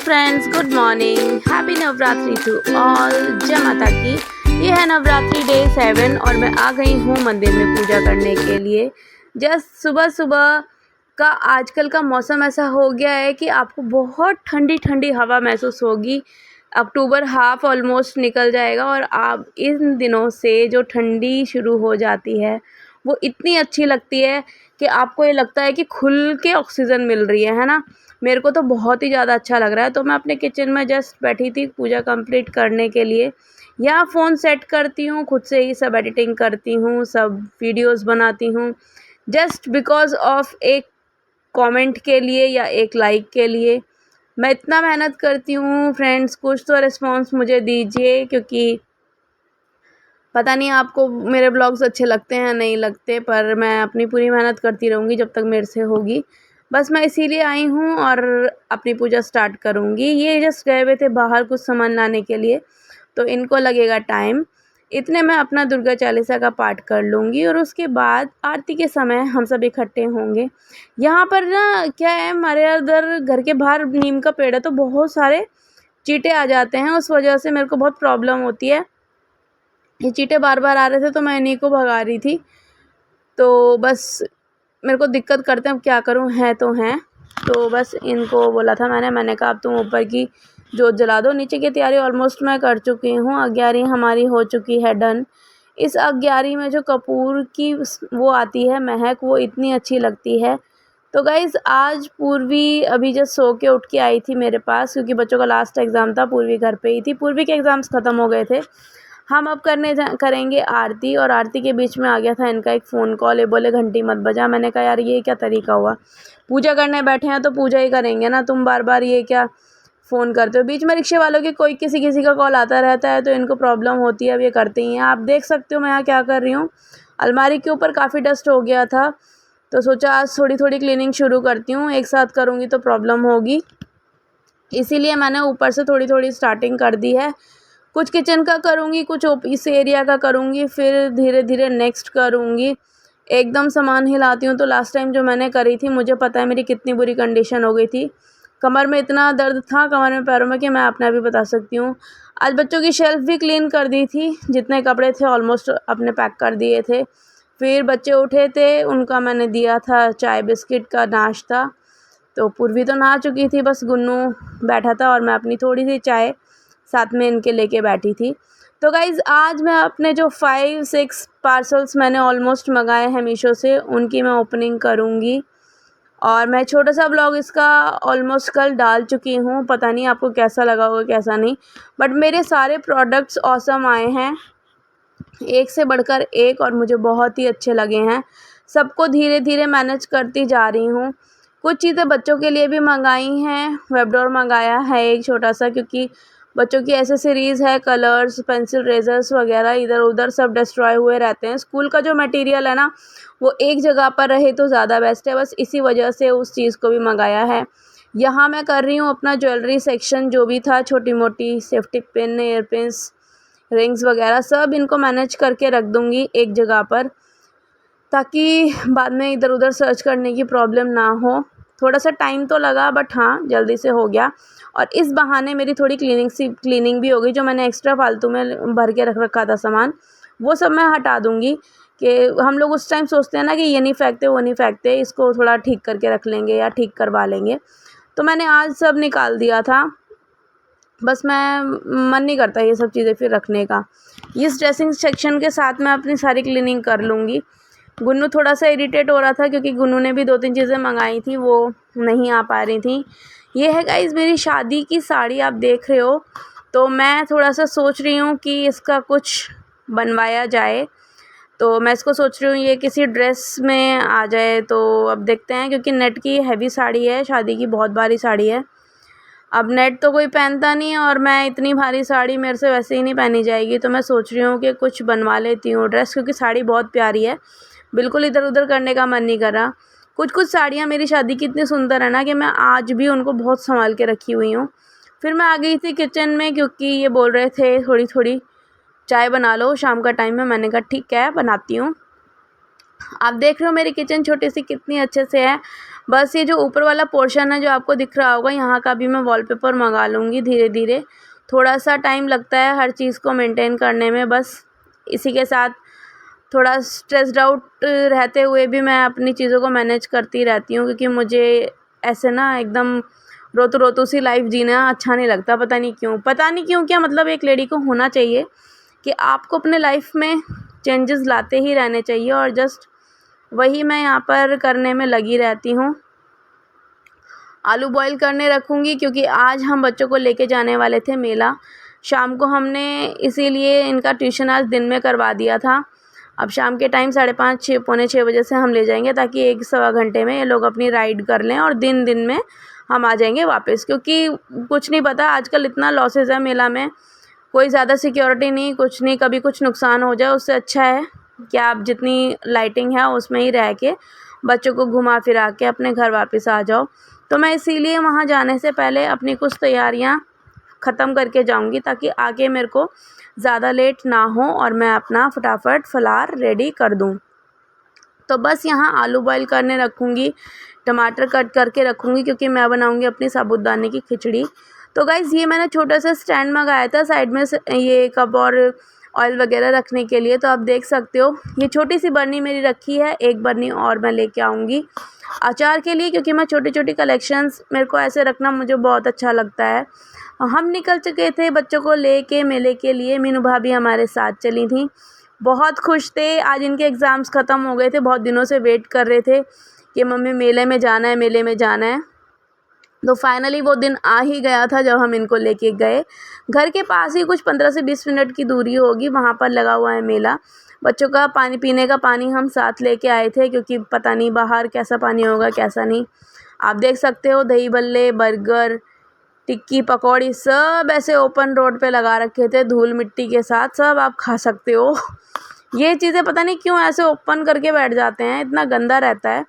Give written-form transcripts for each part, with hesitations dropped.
Friends, good morning, happy Navratri to all. जय माता की। ये है नवरात्रि डे 7 और मैं आ गई हूँ मंदिर में पूजा करने के लिए। जस्ट सुबह सुबह का आजकल का मौसम ऐसा हो गया है कि आपको बहुत ठंडी ठंडी हवा महसूस होगी। अक्टूबर हाफ ऑलमोस्ट निकल जाएगा और आप इन दिनों से जो ठंडी शुरू हो जाती है वो इतनी अच्छी लगती है कि आपको ये लगता है कि खुल के ऑक्सीजन मिल रही है ना। मेरे को तो बहुत ही ज़्यादा अच्छा लग रहा है। तो मैं अपने किचन में जस्ट बैठी थी पूजा कंप्लीट करने के लिए। यहाँ फ़ोन सेट करती हूँ, खुद से ही सब एडिटिंग करती हूँ, सब वीडियोस बनाती हूँ जस्ट बिकॉज़ ऑफ एक कमेंट के लिए या एक लाइक के लिए। मैं इतना मेहनत करती हूँ फ्रेंड्स, कुछ तो रिस्पॉन्स मुझे दीजिए, क्योंकि पता नहीं आपको मेरे ब्लॉग्स अच्छे लगते हैं नहीं लगते, पर मैं अपनी पूरी मेहनत करती रहूँगी जब तक मेरे से होगी। बस मैं इसीलिए आई हूँ और अपनी पूजा स्टार्ट करूँगी। ये जस्ट गए हुए थे बाहर कुछ सामान लाने के लिए, तो इनको लगेगा टाइम। इतने में अपना दुर्गा चालीसा का पाठ कर लूँगी और उसके बाद आरती के समय हम सब इकट्ठे होंगे। यहाँ पर ना क्या है, हमारे इधर घर के बाहर नीम का पेड़ है, तो बहुत सारे चींटे आ जाते हैं। उस वजह से मेरे को बहुत प्रॉब्लम होती है। ये चींटे बार बार आ रहे थे तो मैं इन्हीं को भगा रही थी। तो बस मेरे को दिक्कत करते हैं, अब क्या करूं, हैं तो हैं। तो बस इनको बोला था मैंने कहा अब तुम ऊपर की जोत जला दो। नीचे की तैयारी ऑलमोस्ट मैं कर चुकी हूँ। अग्यारी हमारी हो चुकी है डन। इस अग्यारी में जो कपूर की वो आती है महक, वो इतनी अच्छी लगती है। तो गाइज़ आज पूर्वी अभी जस्ट सो के उठ के आई थी मेरे पास, क्योंकि बच्चों का लास्ट एग्ज़ाम था। पूर्वी घर पे ही थी, पूर्वी के एग्ज़ाम्स ख़त्म हो गए थे। हम अब करेंगे आरती, और आरती के बीच में आ गया था इनका एक फ़ोन कॉल। ये बोले घंटी मत बजा। मैंने कहा यार ये क्या तरीका हुआ, पूजा करने बैठे हैं तो पूजा ही करेंगे ना, तुम बार बार ये क्या फ़ोन करते हो। बीच में रिक्शे वालों की कोई किसी का कॉल आता रहता है तो इनको प्रॉब्लम होती है। अब ये करते ही हैं। आप देख सकते हो मैं यहाँ क्या कर रही हूँ। अलमारी के ऊपर काफ़ी डस्ट हो गया था, तो सोचा आज थोड़ी थोड़ी क्लीनिंग शुरू करती हूँ। एक साथ करूँगी तो प्रॉब्लम होगी, इसीलिए मैंने ऊपर से थोड़ी थोड़ी स्टार्टिंग कर दी है। कुछ किचन का करूँगी, कुछ इस एरिया का करूँगी, फिर धीरे धीरे नेक्स्ट करूँगी। एकदम सामान हिलाती हूँ तो लास्ट टाइम जो मैंने करी थी, मुझे पता है मेरी कितनी बुरी कंडीशन हो गई थी। कमर में इतना दर्द था, कमर में पैरों में, कि मैं अपना भी बता सकती हूँ। आज बच्चों की शेल्फ़ भी क्लीन कर दी थी, जितने कपड़े थे ऑलमोस्ट अपने पैक कर दिए थे। फिर बच्चे उठे थे, उनका मैंने दिया था चाय बिस्किट का नाश्ता। तो पूर्वी तो नहा चुकी थी, बस गुन्नू बैठा था और मैं अपनी थोड़ी सी चाय साथ में इनके लेके बैठी थी। तो गाइज़ आज मैं अपने जो 5-6 पार्सल्स मैंने ऑलमोस्ट मंगाए हैं मीशो से, उनकी मैं ओपनिंग करूँगी। और मैं छोटा सा ब्लॉग इसका ऑलमोस्ट कल डाल चुकी हूँ। पता नहीं आपको कैसा लगा होगा कैसा नहीं, बट मेरे सारे प्रोडक्ट्स ऑसम आए हैं, एक से बढ़कर एक, और मुझे बहुत ही अच्छे लगे हैं। सबको धीरे धीरे मैनेज करती जा रही हूँ। कुछ चीज़ें बच्चों के लिए भी मंगाई हैं। वेबडोर मंगाया है एक छोटा सा, क्योंकि बच्चों की एसेसरीज़ है, कलर्स, पेंसिल, रेजर्स वगैरह इधर उधर सब डिस्ट्रॉय हुए रहते हैं। स्कूल का जो मटेरियल है ना, वो एक जगह पर रहे तो ज़्यादा बेस्ट है। बस इसी वजह से उस चीज़ को भी मंगाया है। यहाँ मैं कर रही हूँ अपना ज्वेलरी सेक्शन, जो भी था छोटी मोटी safety pin, air pins, rings वगैरह सब इनको मैनेज करके रख दूँगी एक जगह पर, ताकि बाद में इधर उधर सर्च करने की प्रॉब्लम ना हो। थोड़ा सा टाइम तो लगा, बट हाँ जल्दी से हो गया। और इस बहाने मेरी थोड़ी क्लीनिंग भी हो गई। जो मैंने एक्स्ट्रा फालतू में भर के रख रखा था सामान, वो सब मैं हटा दूँगी। कि हम लोग उस टाइम सोचते हैं ना कि ये नहीं फेंकते वो नहीं फेंकते, इसको थोड़ा ठीक करके रख लेंगे या ठीक करवा लेंगे। तो मैंने आज सब निकाल दिया था। बस मैं मन नहीं करता ये सब चीज़ें फिर रखने का। इस ड्रेसिंग सेक्शन के साथ मैं अपनी सारी क्लीनिंग कर लूँगी। गुन्नू थोड़ा सा इरिटेट हो रहा था, क्योंकि गुन्नू ने भी 2-3 चीज़ें मंगाई थी, वो नहीं आ पा रही थी। ये है गाइज़ मेरी शादी की साड़ी, आप देख रहे हो। तो मैं थोड़ा सा सोच रही हूँ कि इसका कुछ बनवाया जाए। तो मैं इसको सोच रही हूँ ये किसी ड्रेस में आ जाए। तो अब देखते हैं, क्योंकि नेट की हैवी साड़ी है, शादी की बहुत भारी साड़ी है। अब नेट तो कोई पहनता नहीं है, और मैं इतनी भारी साड़ी मेरे से वैसे ही नहीं पहनी जाएगी। तो मैं सोच रही हूँ कि कुछ बनवा लेती हूँ ड्रेस, क्योंकि साड़ी बहुत प्यारी है। बिल्कुल इधर उधर करने का मन नहीं कर रहा। कुछ कुछ साड़ियाँ मेरी शादी की इतनी सुंदर है ना, कि मैं आज भी उनको बहुत संभाल के रखी हुई हूँ। फिर मैं आ गई थी किचन में, क्योंकि ये बोल रहे थे थोड़ी थोड़ी चाय बना लो, शाम का टाइम है। मैंने कहा ठीक है बनाती हूँ। आप देख रहे हो मेरी किचन छोटी सी कितनी अच्छे से है। बस ये जो ऊपर वाला पोर्शन है जो आपको दिख रहा होगा, यहाँ का भी मैं वॉलपेपर मंगा लूँगी धीरे धीरे। थोड़ा सा टाइम लगता है हर चीज़ को मेंटेन करने में, बस इसी के साथ थोड़ा स्ट्रेस्ड आउट रहते हुए भी मैं अपनी चीज़ों को मैनेज करती रहती हूँ, क्योंकि मुझे ऐसे ना एकदम रोतू सी लाइफ जीना अच्छा नहीं लगता। पता नहीं क्यों क्या मतलब एक लेडी को होना चाहिए कि आपको अपने लाइफ में चेंजेस लाते ही रहने चाहिए, और जस्ट वही मैं यहाँ पर करने में लगी रहती हूँ। आलू बॉईल करने रखूँगी क्योंकि आज हम बच्चों को लेके जाने वाले थे मेला। शाम को हमने इसीलिए इनका ट्यूशन आज दिन में करवा दिया था। अब शाम के टाइम 5:30 पौने 6 बजे से हम ले जाएंगे, ताकि 1-1.25 घंटे में ये लोग अपनी राइड कर लें और दिन में हम आ जाएंगे वापस। क्योंकि कुछ नहीं पता, आजकल इतना लॉसेस है मेला में, कोई ज़्यादा सिक्योरिटी नहीं, कुछ नहीं, कभी कुछ नुकसान हो जाए। उससे अच्छा है कि आप जितनी लाइटिंग है उसमें ही रह के बच्चों को घुमा फिरा के अपने घर वापस आ जाओ। तो मैं इसीलिए वहाँ जाने से पहले अपनी कुछ तैयारियाँ ख़त्म करके जाऊँगी, ताकि आगे मेरे को ज़्यादा लेट ना हो और मैं अपना फटाफट फलार रेडी कर दूँ। तो बस यहाँ आलू बॉईल करने रखूँगी, टमाटर कट करके रखूँगी, क्योंकि मैं बनाऊँगी अपनी साबूदाने की खिचड़ी। तो गाइज़ ये मैंने छोटा सा स्टैंड मंगाया था साइड में से, ये कप और ऑयल वगैरह रखने के लिए। तो आप देख सकते हो ये छोटी सी बर्नी मेरी रखी है, एक बर्नी और मैं लेके आऊँगी अचार के लिए, क्योंकि मैं छोटी कलेक्शंस मेरे को ऐसे रखना मुझे बहुत अच्छा लगता है। हम निकल चुके थे बच्चों को लेके मेले के लिए, मीनू भाभी हमारे साथ चली थी। बहुत खुश थे, आज इनके एग्ज़ाम्स ख़त्म हो गए थे, बहुत दिनों से वेट कर रहे थे कि मम्मी मेले में जाना है। तो फाइनली वो दिन आ ही गया था जब हम इनको लेके गए। घर के पास ही कुछ 15 से 20 मिनट की दूरी होगी, वहाँ पर लगा हुआ है मेला। बच्चों का पानी पीने का पानी हम साथ लेके आए थे, क्योंकि पता नहीं बाहर कैसा पानी होगा कैसा नहीं। आप देख सकते हो दही बल्ले, बर्गर, टिक्की, पकौड़ी सब ऐसे ओपन रोड पे लगा रखे थे, धूल मिट्टी के साथ, सब आप खा सकते हो। ये चीज़ें पता नहीं क्यों ऐसे ओपन करके बैठ जाते हैं, इतना गंदा रहता है।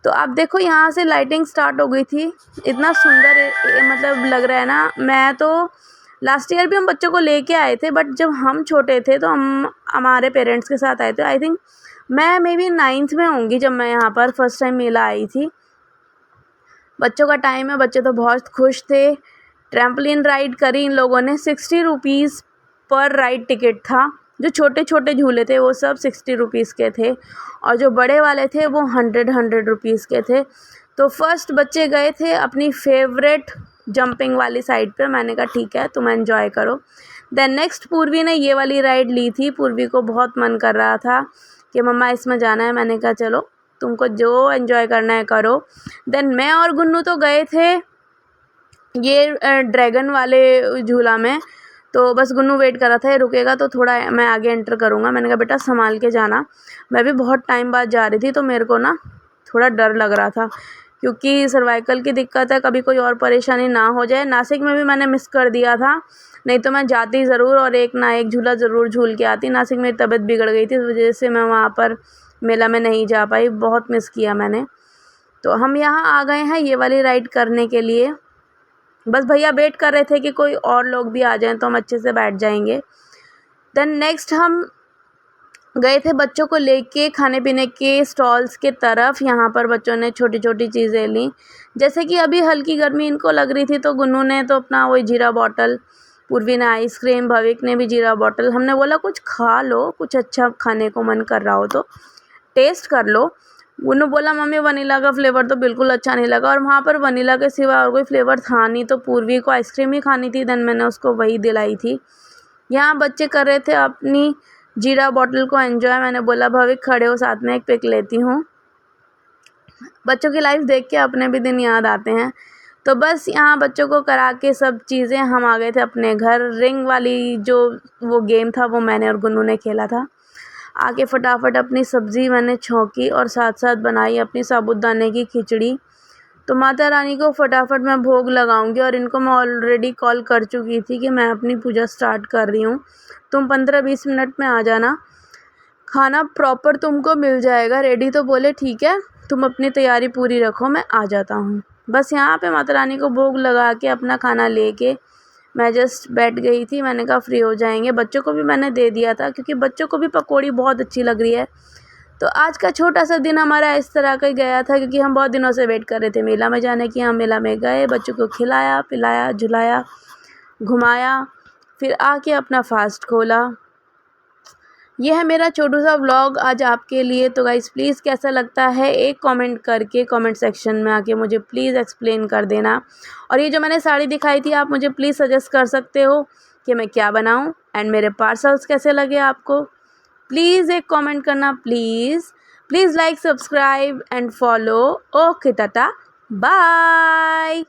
तो आप देखो यहाँ से लाइटिंग स्टार्ट हो गई थी, इतना सुंदर मतलब लग रहा है ना। मैं तो लास्ट ईयर भी हम बच्चों को लेके आए थे, बट जब हम छोटे थे तो हम हमारे पेरेंट्स के साथ आए थे। आई थिंक मैं मे बी 9th में होंगी जब मैं यहाँ पर फर्स्ट टाइम मेला आई थी। बच्चों का टाइम है, बच्चे तो बहुत खुश थे। ट्रैम्पोलिन राइड करी इन लोगों ने, 60 रुपीज़ पर राइड टिकट था। जो छोटे झूले थे वो सब 60 रुपीज़ के थे, और जो बड़े वाले थे वो 100 रुपीज़ के थे। तो फर्स्ट बच्चे गए थे अपनी फेवरेट जंपिंग वाली साइड पे। मैंने कहा ठीक है तुम एंजॉय करो। देन नेक्स्ट पूर्वी ने ये वाली राइड ली थी। पूर्वी को बहुत मन कर रहा था कि मम्मा इसमें जाना है। मैंने कहा चलो तुमको जो एंजॉय करना है करो। देन मैं और गुन्नू तो गए थे ये ड्रैगन वाले झूला में। तो बस गुन्नू वेट कर रहा था, ये रुकेगा तो थोड़ा मैं आगे एंटर करूँगा। मैंने कहा बेटा संभाल के जाना। मैं भी बहुत टाइम बाद जा रही थी, तो मेरे को ना थोड़ा डर लग रहा था, क्योंकि सर्वाइकल की दिक्कत है, कभी कोई और परेशानी ना हो जाए। नासिक में भी मैंने मिस कर दिया था, नहीं तो मैं जाती ज़रूर और एक ना एक झूला ज़रूर झूल के आती। नासिक में तबीयत बिगड़ गई थी, इस वजह से मैं वहाँ पर मेला में नहीं जा पाई, बहुत मिस किया मैंने। तो हम यहाँ आ गए हैं ये वाली राइड करने के लिए। बस भैया वेट कर रहे थे कि कोई और लोग भी आ जाएं तो हम अच्छे से बैठ जाएंगे। देन नेक्स्ट हम गए थे बच्चों को लेके खाने पीने के स्टॉल्स के तरफ। यहाँ पर बच्चों ने छोटी चीज़ें ली, जैसे कि अभी हल्की गर्मी इनको लग रही थी, तो गुन्नू ने तो अपना वही जीरा बॉटल, पूर्वी ने आइसक्रीम, भविक ने भी जीरा बॉटल। हमने बोला कुछ खा लो, कुछ अच्छा खाने को मन कर रहा हो तो टेस्ट कर लो। गुन्नू बोला मम्मी वनीला का फ्लेवर तो बिल्कुल अच्छा नहीं लगा, और वहाँ पर वनीला के सिवा और कोई फ्लेवर था नहीं, तो पूर्वी को आइसक्रीम ही खानी थी। देन मैंने उसको वही दिलाई थी। यहाँ बच्चे कर रहे थे अपनी जीरा बॉटल को एंजॉय। मैंने बोला भविक खड़े हो, साथ में एक पिक लेती हूँ। बच्चों की लाइफ देख के अपने भी दिन याद आते हैं। तो बस यहाँ बच्चों को करा के सब चीज़ें हम आ गए थे अपने घर। रिंग वाली जो वो गेम था वो मैंने और गुन्नू ने खेला था। आके फटाफट अपनी सब्ज़ी मैंने छौंकी और साथ साथ बनाई अपनी साबूदाने की खिचड़ी। तो माता रानी को फटाफट मैं भोग लगाऊंगी, और इनको मैं ऑलरेडी कॉल कर चुकी थी कि मैं अपनी पूजा स्टार्ट कर रही हूँ, तुम 15-20 मिनट में आ जाना, खाना प्रॉपर तुमको मिल जाएगा रेडी। तो बोले ठीक है तुम अपनी तैयारी पूरी रखो, मैं आ जाता हूँ। बस यहाँ पे माता रानी को भोग लगा के अपना खाना लेके मैं जस्ट बैठ गई थी। मैंने कहा फ्री हो जाएंगे। बच्चों को भी मैंने दे दिया था, क्योंकि बच्चों को भी पकौड़ी बहुत अच्छी लग रही है। तो आज का छोटा सा दिन हमारा इस तरह का ही गया था, क्योंकि हम बहुत दिनों से वेट कर रहे थे मेला में जाने की। हम मेला में गए, बच्चों को खिलाया पिलाया झुलाया घुमाया, फिर आके अपना फास्ट खोला। ये है मेरा छोटू सा व्लॉग आज आपके लिए। तो गाइस प्लीज़ कैसा लगता है एक कमेंट करके कमेंट सेक्शन में आके मुझे प्लीज़ एक्सप्लेन कर देना। और ये जो मैंने साड़ी दिखाई थी, आप मुझे प्लीज़ सजेस्ट कर सकते हो कि मैं क्या बनाऊं, एंड मेरे पार्सल्स कैसे लगे आपको। प्लीज़ एक कमेंट करना, please like subscribe and follow. Okay tata bye.